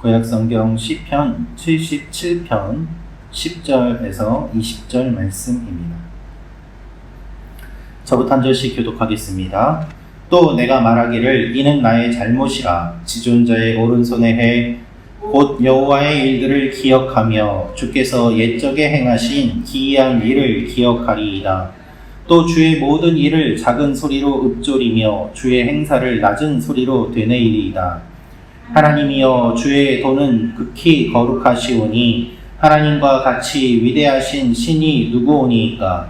구약성경 시편 77편 10절에서 20절 말씀입니다. 저부터 한 절씩 교독하겠습니다. 또 내가 말하기를 이는 나의 잘못이라 지존자의 오른손에 해 곧 여호와의 일들을 기억하며 주께서 옛적에 행하신 기이한 일을 기억하리이다. 또 주의 모든 일을 작은 소리로 읊조리며 주의 행사를 낮은 소리로 되뇌이리이다. 하나님이여 주의 도는 극히 거룩하시오니 하나님과 같이 위대하신 신이 누구오니이까.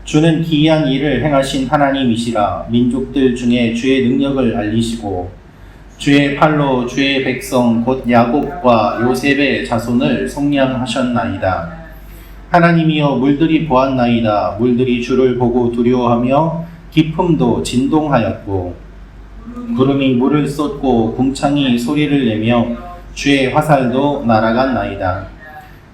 주는 기이한 일을 행하신 하나님이시라. 민족들 중에 주의 능력을 알리시고 주의 팔로 주의 백성 곧 야곱과 요셉의 자손을 속량하셨나이다. 하나님이여 물들이 보았나이다. 물들이 주를 보고 두려워하며 깊음도 진동하였고 구름이 물을 쏟고 궁창이 소리를 내며 주의 화살도 날아갔나이다.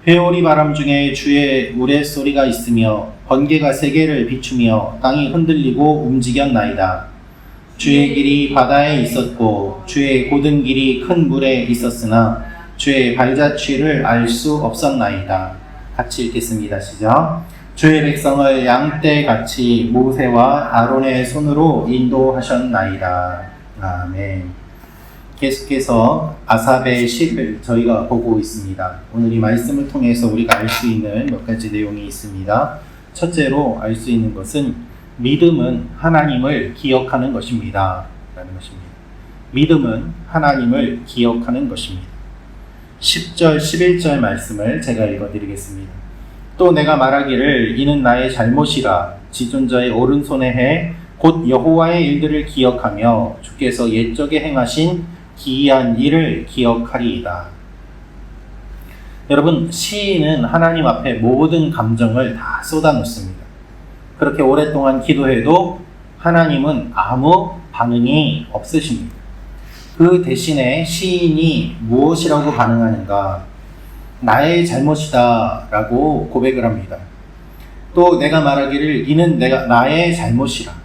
회오리 바람 중에 주의 우레소리가 있으며 번개가 세계를 비추며 땅이 흔들리고 움직였나이다. 주의 길이 바다에 있었고 주의 고든 길이 큰 물에 있었으나 주의 발자취를 알 수 없었나이다. 같이 읽겠습니다. 시작. 주의 백성을 양떼같이 모세와 아론의 손으로 인도하셨나이다. 아멘. 계속해서 아삽의 시를 저희가 보고 있습니다. 오늘 이 말씀을 통해서 우리가 알 수 있는 몇 가지 내용이 있습니다. 첫째로 알 수 있는 것은 믿음은 하나님을 기억하는 것입니다. 라는 것입니다. 믿음은 하나님을 기억하는 것입니다. 10절, 11절 말씀을 제가 읽어드리겠습니다. 또 내가 말하기를 이는 나의 잘못이라 지존자의 오른손에 해 곧 여호와의 일들을 기억하며 주께서 옛적에 행하신 기이한 일을 기억하리이다. 여러분, 시인은 하나님 앞에 모든 감정을 다 쏟아놓습니다. 그렇게 오랫동안 기도해도 하나님은 아무 반응이 없으십니다. 그 대신에 시인이 무엇이라고 반응하는가? 나의 잘못이다 라고 고백을 합니다. 또 내가 말하기를 이는 나의 잘못이라.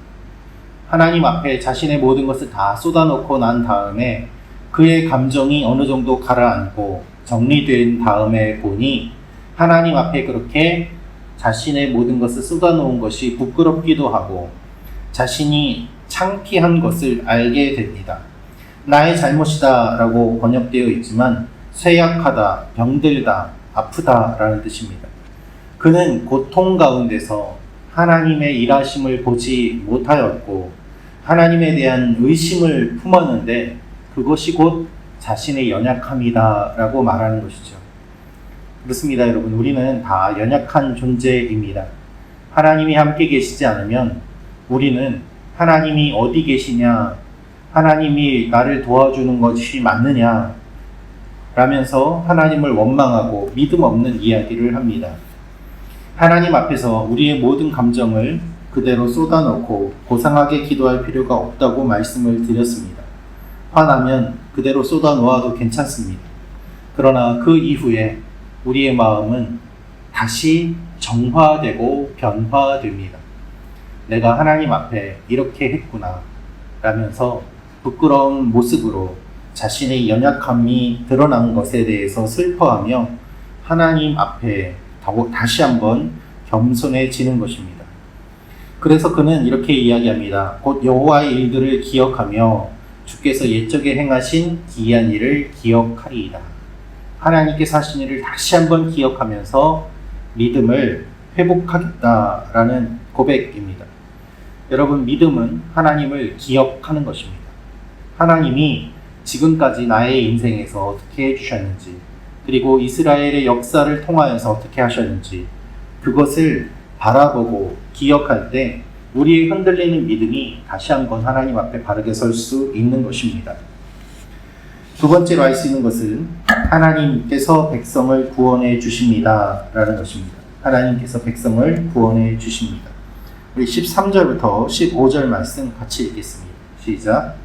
하나님 앞에 자신의 모든 것을 다 쏟아놓고 난 다음에 그의 감정이 어느 정도 가라앉고 정리된 다음에 보니 하나님 앞에 그렇게 자신의 모든 것을 쏟아놓은 것이 부끄럽기도 하고 자신이 창피한 것을 알게 됩니다. 나의 잘못이다 라고 번역되어 있지만 쇠약하다, 병들다, 아프다 라는 뜻입니다. 그는 고통 가운데서 하나님의 일하심을 보지 못하였고 하나님에 대한 의심을 품었는데 그것이 곧 자신의 연약함이다 라고 말하는 것이죠. 그렇습니다, 여러분. 우리는 다 연약한 존재입니다. 하나님이 함께 계시지 않으면 우리는 하나님이 어디 계시냐, 하나님이 나를 도와주는 것이 맞느냐 라면서 하나님을 원망하고 믿음 없는 이야기를 합니다. 하나님 앞에서 우리의 모든 감정을 그대로 쏟아놓고 고상하게 기도할 필요가 없다고 말씀을 드렸습니다. 화나면 그대로 쏟아놓아도 괜찮습니다. 그러나 그 이후에 우리의 마음은 다시 정화되고 변화됩니다. 내가 하나님 앞에 이렇게 했구나 라면서 부끄러운 모습으로 자신의 연약함이 드러난 것에 대해서 슬퍼하며 하나님 앞에 다시 한번 겸손해지는 것입니다. 그래서 그는 이렇게 이야기합니다. 곧 여호와의 일들을 기억하며 주께서 옛적에 행하신 기이한 일을 기억하리이다. 하나님께서 하신 일을 다시 한번 기억하면서 믿음을 회복하겠다라는 고백입니다. 여러분, 믿음은 하나님을 기억하는 것입니다. 하나님이 지금까지 나의 인생에서 어떻게 해주셨는지, 그리고 이스라엘의 역사를 통하여서 어떻게 하셨는지 그것을 바라보고 기억할 때 우리의 흔들리는 믿음이 다시 한번 하나님 앞에 바르게 설 수 있는 것입니다. 두 번째로 알 수 있는 것은 하나님께서 백성을 구원해 주십니다 라는 것입니다. 하나님께서 백성을 구원해 주십니다. 우리 13절부터 15절 말씀 같이 읽겠습니다. 시작.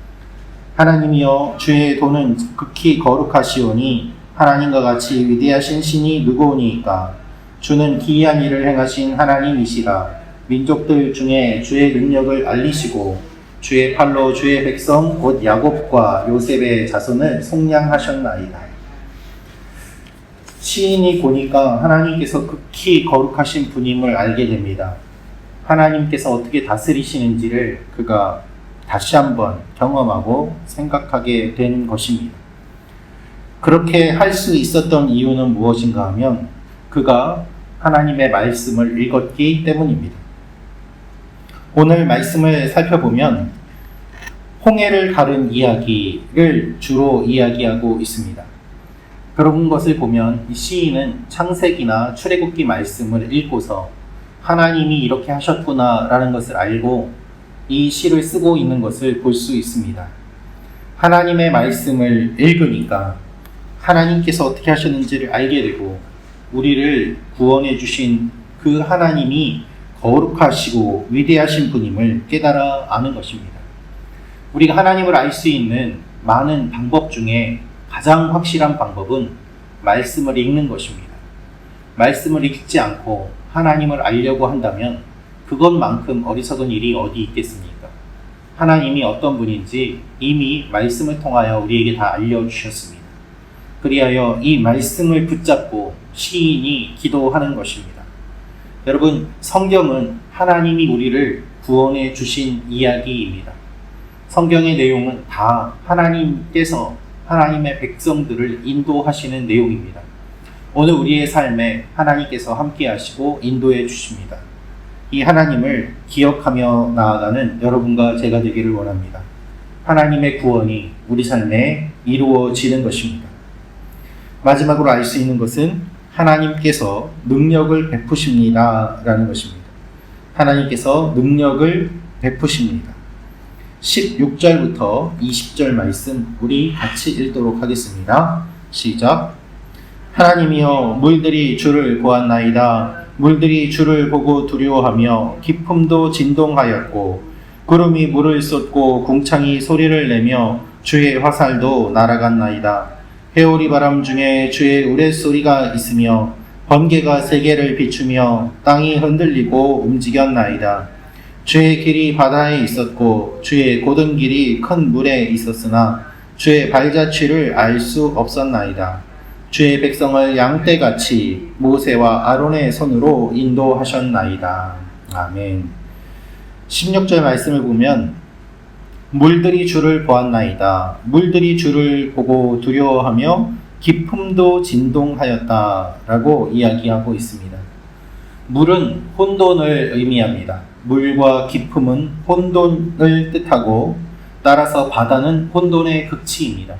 하나님이여 주의 도는 극히 거룩하시오니 하나님과 같이 위대하신 신이 누구오니이까. 주는 기이한 일을 행하신 하나님이시라. 민족들 중에 주의 능력을 알리시고 주의 팔로 주의 백성 곧 야곱과 요셉의 자손을 속량하셨나이다. 시인이 보니까 하나님께서 극히 거룩하신 분임을 알게 됩니다. 하나님께서 어떻게 다스리시는지를 그가 다시 한번 경험하고 생각하게 된 것입니다. 그렇게 할 수 있었던 이유는 무엇인가 하면 그가 하나님의 말씀을 읽었기 때문입니다. 오늘 말씀을 살펴보면 홍해를 가른 이야기를 주로 이야기하고 있습니다. 그런 것을 보면 이 시인은 창세기나 출애굽기 말씀을 읽고서 하나님이 이렇게 하셨구나 라는 것을 알고 이 시를 쓰고 있는 것을 볼 수 있습니다. 하나님의 말씀을 읽으니까 하나님께서 어떻게 하셨는지를 알게 되고 우리를 구원해 주신 그 하나님이 거룩하시고 위대하신 분임을 깨달아 아는 것입니다. 우리가 하나님을 알 수 있는 많은 방법 중에 가장 확실한 방법은 말씀을 읽는 것입니다. 말씀을 읽지 않고 하나님을 알려고 한다면 그것만큼 어리석은 일이 어디 있겠습니까? 하나님이 어떤 분인지 이미 말씀을 통하여 우리에게 다 알려주셨습니다. 그리하여 이 말씀을 붙잡고 시인이 기도하는 것입니다. 여러분, 성경은 하나님이 우리를 구원해 주신 이야기입니다. 성경의 내용은 다 하나님께서 하나님의 백성들을 인도하시는 내용입니다. 오늘 우리의 삶에 하나님께서 함께 하시고 인도해 주십니다. 이 하나님을 기억하며 나아가는 여러분과 제가 되기를 원합니다. 하나님의 구원이 우리 삶에 이루어지는 것입니다. 마지막으로 알 수 있는 것은 하나님께서 능력을 베푸십니다 라는 것입니다. 하나님께서 능력을 베푸십니다. 16절부터 20절 말씀 우리 같이 읽도록 하겠습니다. 시작. 하나님이여 물들이 주를 보았나이다. 물들이 주를 보고 두려워하며 기품도 진동하였고 구름이 물을 쏟고 궁창이 소리를 내며 주의 화살도 날아갔나이다. 회오리 바람 중에 주의 우레소리가 있으며 번개가 세계를 비추며 땅이 흔들리고 움직였나이다. 주의 길이 바다에 있었고 주의 곧은 길이 큰 물에 있었으나 주의 발자취를 알 수 없었나이다. 주의 백성을 양떼같이 모세와 아론의 손으로 인도하셨나이다. 아멘. 16절 말씀을 보면 물들이 주를 보았나이다. 물들이 주를 보고 두려워하며 기품도 진동하였다 라고 이야기하고 있습니다. 물은 혼돈을 의미합니다. 물과 기품은 혼돈을 뜻하고 따라서 바다는 혼돈의 극치입니다.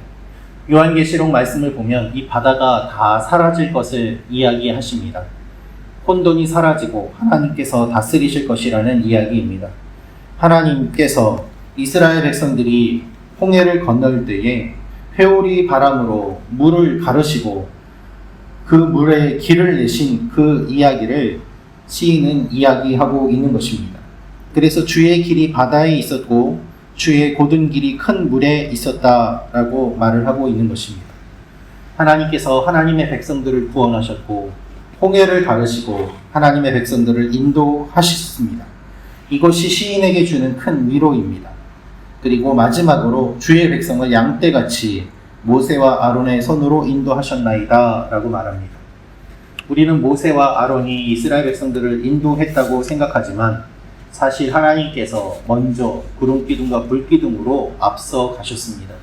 요한계시록 말씀을 보면 이 바다가 다 사라질 것을 이야기하십니다. 혼돈이 사라지고 하나님께서 다스리실 것이라는 이야기입니다. 하나님께서 이스라엘 백성들이 홍해를 건널 때에 회오리 바람으로 물을 가르시고 그 물에 길을 내신 그 이야기를 시인은 이야기하고 있는 것입니다. 그래서 주의 길이 바다에 있었고 주의 곧은 길이 큰 물에 있었다라고 말을 하고 있는 것입니다. 하나님께서 하나님의 백성들을 구원하셨고 홍해를 가르시고 하나님의 백성들을 인도하셨습니다. 이것이 시인에게 주는 큰 위로입니다. 그리고 마지막으로 주의 백성을 양떼같이 모세와 아론의 손으로 인도하셨나이다 라고 말합니다. 우리는 모세와 아론이 이스라엘 백성들을 인도했다고 생각하지만 사실 하나님께서 먼저 구름기둥과 불기둥으로 앞서 가셨습니다.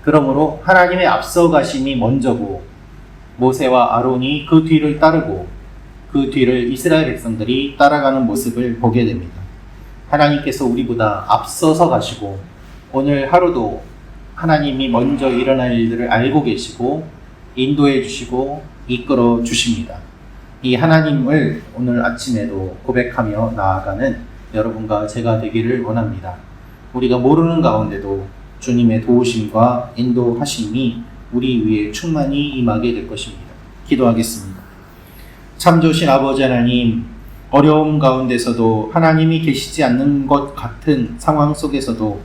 그러므로 하나님의 앞서 가심이 먼저고 모세와 아론이 그 뒤를 따르고 그 뒤를 이스라엘 백성들이 따라가는 모습을 보게 됩니다. 하나님께서 우리보다 앞서서 가시고 오늘 하루도 하나님이 먼저 일어날 일들을 알고 계시고 인도해 주시고 이끌어 주십니다. 이 하나님을 오늘 아침에도 고백하며 나아가는 여러분과 제가 되기를 원합니다. 우리가 모르는 가운데도 주님의 도우심과 인도하심이 우리 위에 충만히 임하게 될 것입니다. 기도하겠습니다. 참 좋으신 아버지 하나님, 어려움 가운데서도 하나님이 계시지 않는 것 같은 상황 속에서도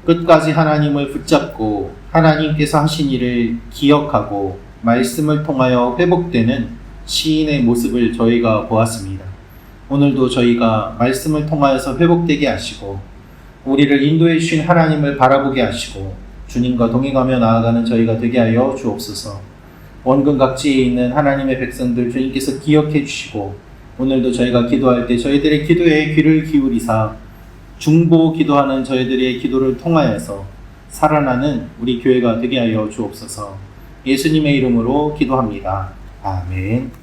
끝까지 하나님을 붙잡고 하나님께서 하신 일을 기억하고 말씀을 통하여 회복되는 시인의 모습을 저희가 보았습니다. 오늘도 저희가 말씀을 통하여서 회복되게 하시고 우리를 인도해 주신 하나님을 바라보게 하시고 주님과 동행하며 나아가는 저희가 되게 하여 주옵소서. 원근 각지에 있는 하나님의 백성들 주님께서 기억해 주시고 오늘도 저희가 기도할 때 저희들의 기도에 귀를 기울이사 중보 기도하는 저희들의 기도를 통하여서 살아나는 우리 교회가 되게 하여 주옵소서. 예수님의 이름으로 기도합니다. 아멘.